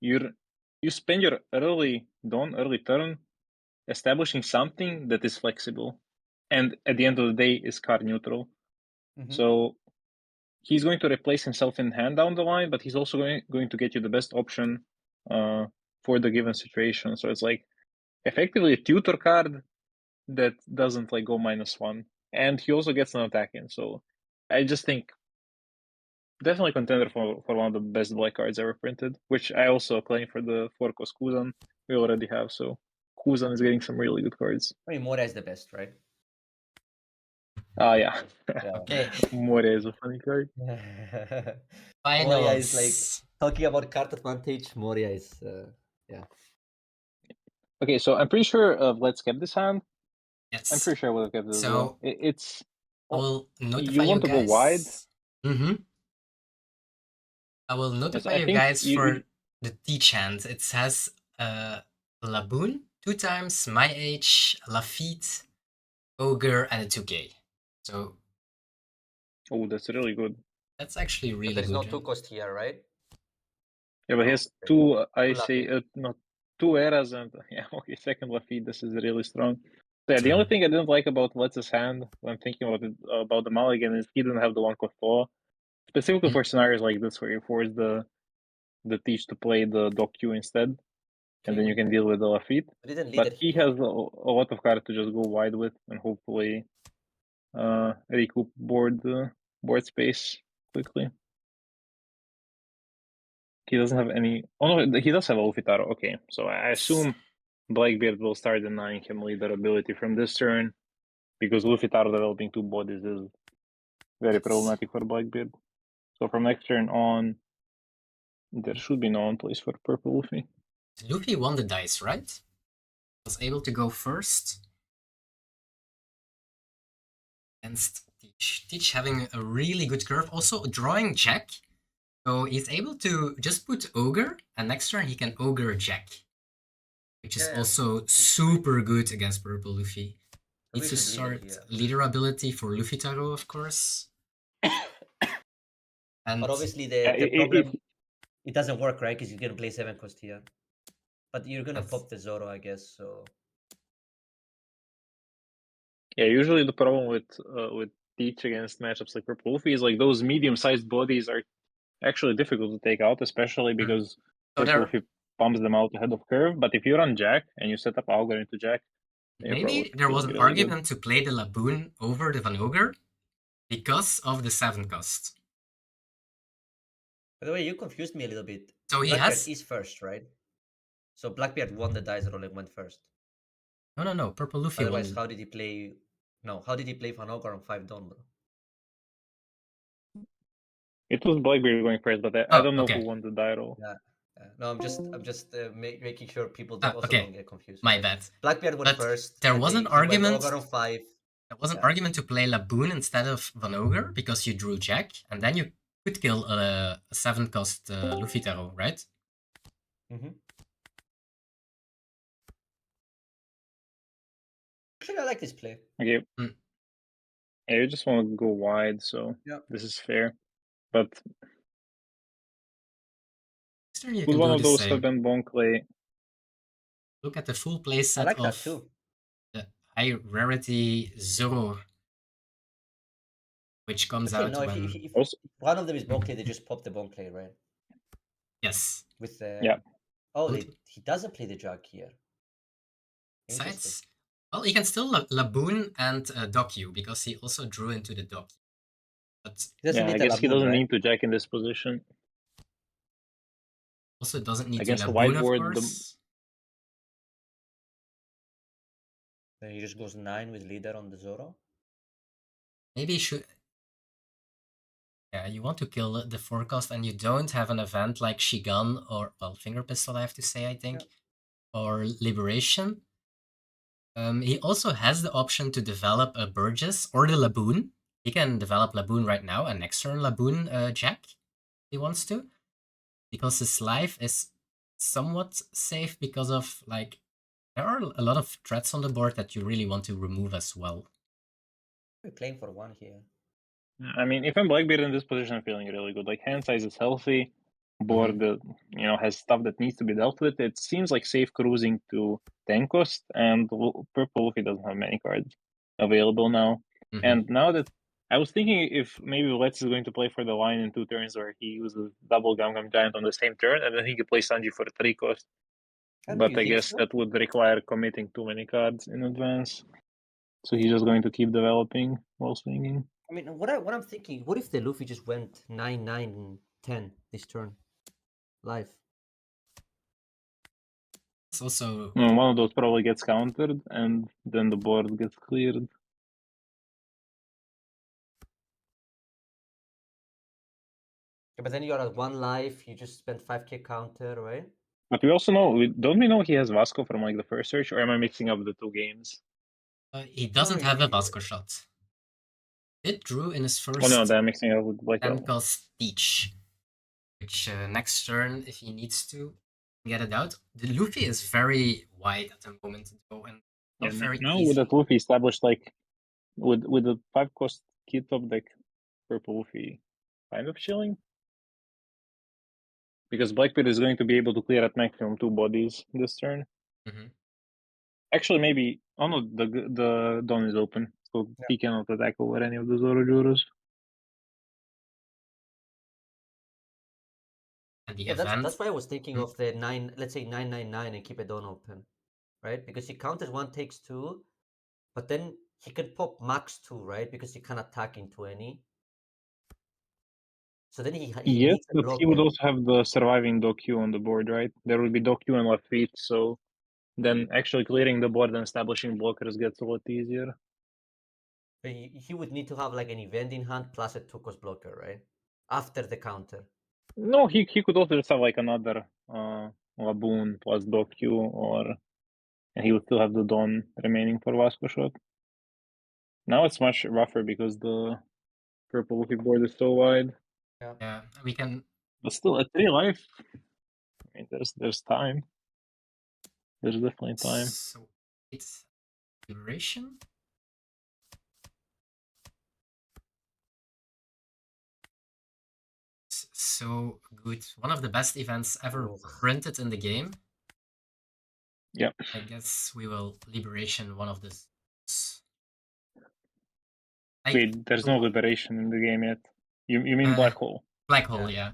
you spend your early turn establishing something that is flexible, and at the end of the day is card neutral. So he's going to replace himself in hand down the line, but he's also going to get you the best option for the given situation. So it's like effectively a tutor card that doesn't like go -1, and he also gets an attack in. So I just think definitely contender for one of the best black cards ever printed, which I also claim for the 4-cost Kuzan we already have. So Kuzan is getting some really good cards. I mean, Moria is the best, right? Yeah. Okay. Moria is a funny card. Moria is like Finals. talking about card advantage. Moria is yeah. Okay, so I'm pretty sure Let's kept this hand. Yes. I'm pretty sure I would have kept it as So well. It's I will notify you want to guys. go wide. I will notify I you think guys you- for the teach hand. It has Laboon 2 times, My Age, Lafitte, Ogre, and a 2K. So Oh, that's really good. that's actually really There's good. no 2-cost here, right? Yeah, but he Oh, has okay. two. I Two say Lafitte. not 2 eras and yeah. Okay, second Lafitte. This is really strong. So, yeah, the True. only thing I didn't like about Letz's hand when thinking about it, about the mulligan is he didn't have the 1-cost claw, specifically for scenarios like this where you force the teach to play the Doc Q instead, and then you can deal with the Lafitte. I didn't lead But it he here. has a lot of cards to just go wide with and hopefully recoup board space quickly. He doesn't have any. Oh no, he does have Luffy Taro. Okay, so I assume Blackbeard will start denying him leader ability from this turn, because Luffy Taro developing 2 bodies is very problematic for Blackbeard. So from next turn on, there should be no one place for purple Luffy. Luffy won the dice, right? Was able to go first against Teach. Teach having a really good curve, also drawing Jack. So he's able to just put Ogre, and next turn he can Ogre Jack, which is also super good against purple Luffy. Needs to start leader ability for Luffy Taro, of course. And but obviously the problem it doesn't work, right? Because you're gonna play 7-cost here, but you're gonna pop the Zoro, I guess. So yeah, usually the problem with Teach against matchups like purple Luffy is like those medium-sized bodies are actually difficult to take out, especially because purple Luffy pumps them out ahead of curve. But if you run Jack and you set up Augur into Jack, maybe there was an argument to play the Laboon over the Van Ogre because of the 7-cost. By the way, you confused me a little bit. So he Blackbeard is first, right? So Blackbeard won the dice roll and went first. No. Purple Luffy Otherwise, won. how did he play? No, how did he play Van Ogre on 5 Dawn, bro? It was Blackbeard going first, but I don't know who won the die roll. Yeah. No, I'm just making sure people don't get confused. My bad. Blackbeard went first. There was an argument. Ogre on 5. There was an argument to play Laboon instead of Van Ogre because you drew Jack, and then you could kill a 7-cost Luffy Taro, right? Actually, I like this play. Okay. Yeah, you just want to go wide, so this is fair. But would one of those have been Bonclay? Look at the full play set I like of that too. The high rarity Zoro, which comes out when... If one of them is Bonclay, they just pop the Bonclay, right? Yes. With the... Yeah. Oh, he doesn't play the Jack here. Besides, well, he can still Laboon and Dock you, because he also drew into the Dock. But yeah, I guess he doesn't need to Jack in this position. Also doesn't need against to Laboon, the whiteboard, of course. Then he just goes 9 with leader on the Zoro. Maybe he should... Yeah, you want to kill the 4-cost and you don't have an event like Shigan or, well, Finger Pistol, I have to say, I think, or Liberation. He also has the option to develop a Burgess or the Laboon. He can develop Laboon right now and next turn Laboon Jack if he wants to. Because his life is somewhat safe because of, like, there are a lot of threats on the board that you really want to remove as well. We're playing for 1 here. I mean, if I'm Blackbeard in this position, I'm feeling really good. Like, hand size is healthy. board that has stuff that needs to be dealt with, it seems like safe cruising to tank cost, and purple Luffy doesn't have many cards available now. And now that I was thinking if maybe Let's is going to play for the line in 2 turns where he uses double Gum Gum Giant on the same turn, and then he could play Sanji for 3 cost. But I guess that would require committing too many cards in advance. So he's just going to keep developing while swinging. I mean, what I'm thinking, what if the Luffy just went 9, 9, and 10 this turn? Live. It's also... one of those probably gets countered, and then the board gets cleared. Yeah, but then you're at 1 life, you just spent 5k counter, right? But we also know, don't we know he has Vasco from like the first search, or am I mixing up the 2 games? He doesn't have a Vasco shot. It drew in his first... Oh no, they're mixing up with Black 10 cost Teach, which next turn, if he needs to get it out. The Luffy is very wide at the moment, though, and not very now easy. with that Luffy established, like with the 5 cost kit top deck, purple Luffy kind of chilling. Because Blackbeard is going to be able to clear at maximum 2 bodies this turn. Actually, maybe... Oh no, the Dawn is open, so he cannot attack over any of the Zorojuros. And the Yeah, event... that's why I was thinking of the 9, let's say 999 and keep a Dawn open, right? Because he counters 1, takes 2, but then he can pop max 2, right? Because he can attack into any. So then he Yes, needs a but blocker. he would also have the surviving Doku on the board, right? There would be Doku and Lafitte, so then actually clearing the board and establishing blockers gets a lot easier. But he would need to have like an event in hand plus a 2-cost blocker, right? After the counter. No, he could also just have like another Laboon plus Doku, and he would still have the Dawn remaining for Vasco shot. Now it's much rougher because the purple Luffy board is so wide. Yeah, we can... But still, at 3 life, I mean, there's time. There's definitely time. So it's Liberation. So good. One of the best events ever printed in the game. Yep. I guess we will Liberation one of this. Wait, there's no Liberation in the game yet. You mean Black Hole? Black Hole, yeah.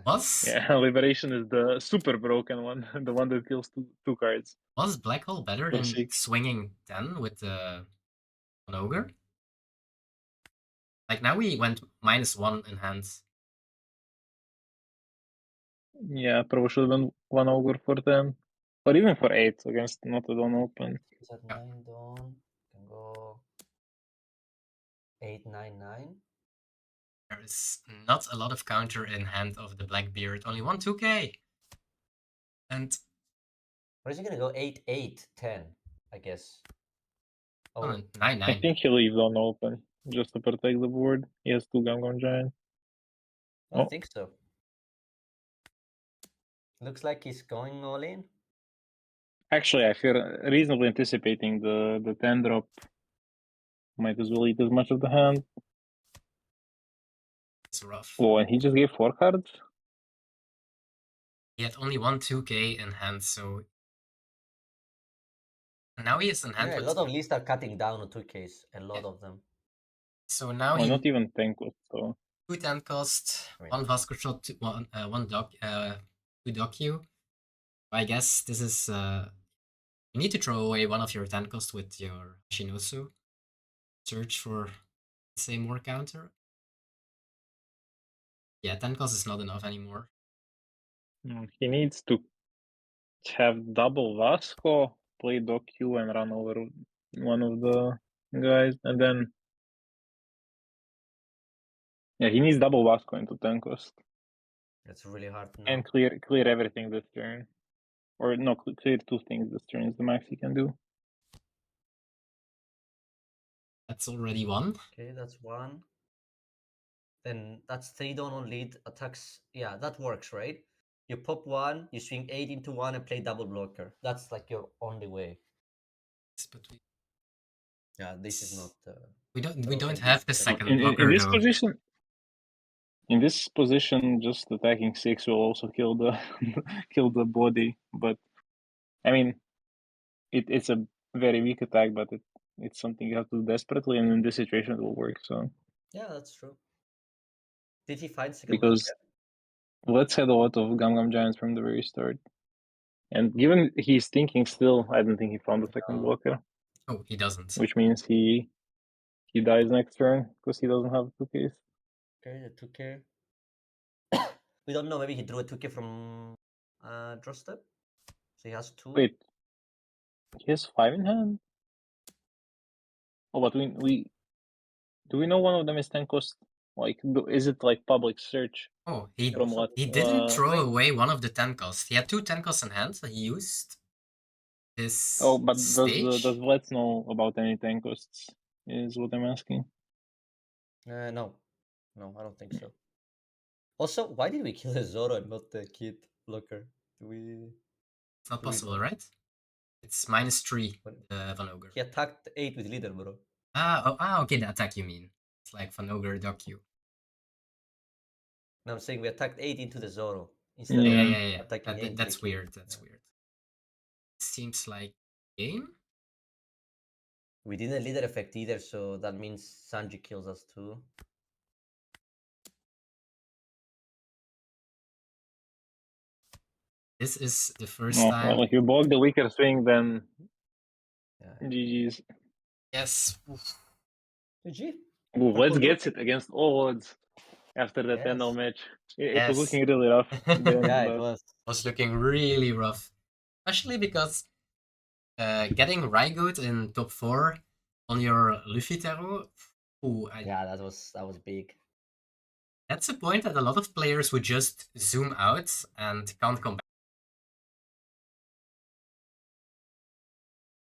Was? Yeah, Liberation is the super broken one, the one that kills two cards. Was Black Hole better in swinging 10 with the Ogre? Like now we went -1 in hands. Yeah, probably should have been 1 Ogre for 10. Or even for 8 against not a Dawn open. Is that 9 Dawn? Can go 8, 9, 9. There is not a lot of counter in hand of the Blackbeard. Only 1 2k. And what is he gonna go? 8, 8, 10, I guess. Oh, 9, 9. I think he leaves Dawn open just to protect the board. He has 2 Gum Gum Giant. I don't think so. Looks like he's going all in. Actually, I feel reasonably anticipating the 10 drop. Might as well eat as much of the hand. It's rough. Oh, and he just gave 4 cards? He had only 1 2k in hand, so... And now he is in hand with... a lot of lists are cutting down on 2ks. A lot of them. So now he... not even 10 cost, so... 2 10 cost, 1 Vasco shot, 2 Doku. I guess this is... you need to throw away one of your 10 cost with your Shinosu. Search for, say, more counter. Yeah, 10 cost is not enough anymore. He needs to have double Vasco, play Doku, and run over one of the guys, and then... Yeah, he needs double Vasco into 10 cost. That's really hard now. And clear everything this turn. Or no, clear 2 things this turn is the max he can do. That's already 1. Okay, that's 1. Then that's 3 Dawn on lead attacks. Yeah, that works, right? You pop 1, you swing 8 into 1 and play double blocker. That's like your only way. But yeah, this is not... we don't have the second in blocker this though. position. In this position, just attacking 6 will also kill the kill the body. But I mean, it's a very weak attack, but it's something you have to do desperately, and in this situation it will work. So Yeah, that's true. Did he find second because Let's had a lot of Gum Giants from the very start. And given he's thinking still, I don't think he found the second blocker. Oh, he doesn't. Which means he dies next turn because he doesn't have 2Ks. Okay, the 2K. We don't know, maybe he drew a 2K from draw step. So he has 2. Wait. He has 5 in hand? Oh, but we do we know one of them is 10 cost? Like, is it like public search? Oh, he From what? didn't throw away one of the 10 costs. He had 2 10 costs in hand that he used this but stage. does Let's know about any 10 costs? Is what I'm asking. No, I don't think so. Also, why did we kill the Zoro and not the kid blocker? It's not possible, right? It's -3, Van Ogre. He attacked 8 with leader, bro. Okay, the attack you mean. It's like Van Ogre Dock you. No, I'm saying we attacked 8 into the Zoro instead Yeah, of yeah. attacking 8. That's weird. That's weird. Seems like game. We didn't leader effect either, so that means Sanji kills us too. This is the first time. Well, if you block the weaker swing, then GG's. Yes. GG. Ooh, Let's gets it against all odds after the 10-0 match. It was looking really rough. Yeah, it was looking really rough. Especially because getting Rygoat in top 4 on your Luffy tarot. Yeah, that was big. That's a point that a lot of players would just zoom out and can't come back.